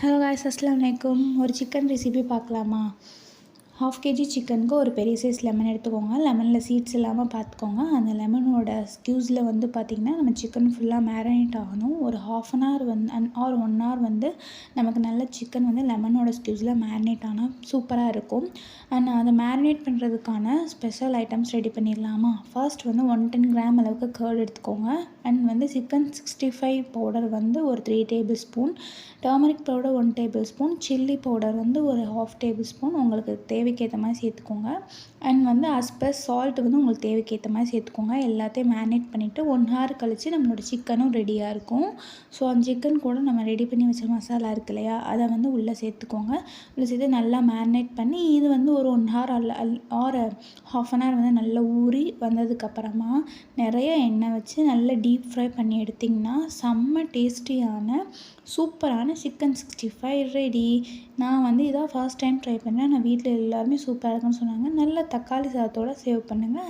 Hello guys, அஸ்ஸலாமு அலைக்கும். ஒரு சிக்கன் ரெசிபி பார்க்கலாமா? 1/2 kg சிக்கனுக்கு ஒரு பெரிய சைஸ் லெமன் எடுத்துக்கோங்க. லெமனில் சீட்ஸ் இல்லாமல் பார்த்துக்கோங்க. அந்த லெமனோட ஸ்க்யூஸில் வந்து பார்த்திங்கன்னா நம்ம சிக்கன் ஃபுல்லாக மேரினேட் ஆகணும். ஒரு 1/2 an hour ஆர் 1 hour வந்து நமக்கு நல்ல சிக்கன் வந்து லெமனோட ஸ்க்யூஸில் மேரினேட் ஆனால் சூப்பராக இருக்கும். அண்ட் அதை மேரினேட் பண்ணுறதுக்கான ஸ்பெஷல் ஐட்டம்ஸ் ரெடி பண்ணிடலாமா? ஃபர்ஸ்ட் வந்து 110 கிராம் அளவுக்கு கர்ட் எடுத்துக்கோங்க. அண்ட் வந்து சிக்கன் 65 பவுடர் வந்து ஒரு 3 table spoon, turmeric powder 1 table spoon, chilli powder வந்து ஒரு 1/2 டேபிள் ஸ்பூன் உங்களுக்கு தேவைக்கேற்ற மாதிரி சேர்த்துக்கோங்க. அண்ட் வந்து அஸ்பஸ் சால்ட் வந்து உங்களுக்கு தேவைக்கேற்ற மாதிரி சேர்த்துக்கோங்க. எல்லாத்தையும் மேரினேட் பண்ணிவிட்டு 1 hour கழித்து நம்மளோட சிக்கனும் ரெடியாக இருக்கும். ஸோ அந்த சிக்கன் கூட நம்ம ரெடி பண்ணி வச்ச மசாலா இருக்கு இல்லையா, அதை வந்து உள்ளே சேர்த்துக்கோங்க. உள்ளே சேர்த்து நல்லா மேரினேட் பண்ணி இது வந்து ஒரு 1 hour ஆர் 1/2 an hour வந்து நல்லா ஊறி வந்ததுக்கப்புறமா நிறைய எண்ணெய் வச்சு நல்லா டீப் ஃப்ரை பண்ணி எடுத்திங்கன்னா செம்ம டேஸ்டியான சூப்பரான சிக்கன் 65 ரெடி. நான் வந்து இதான் ஃபர்ஸ்ட் டைம் ட்ரை பண்ணேன். நான் வீட்டில் எல்லாருமே சூப்பராக இருக்குன்னு சொன்னாங்க. நல்ல தக்காளி சாதத்தோடு சேவ் பண்ணுங்கள்.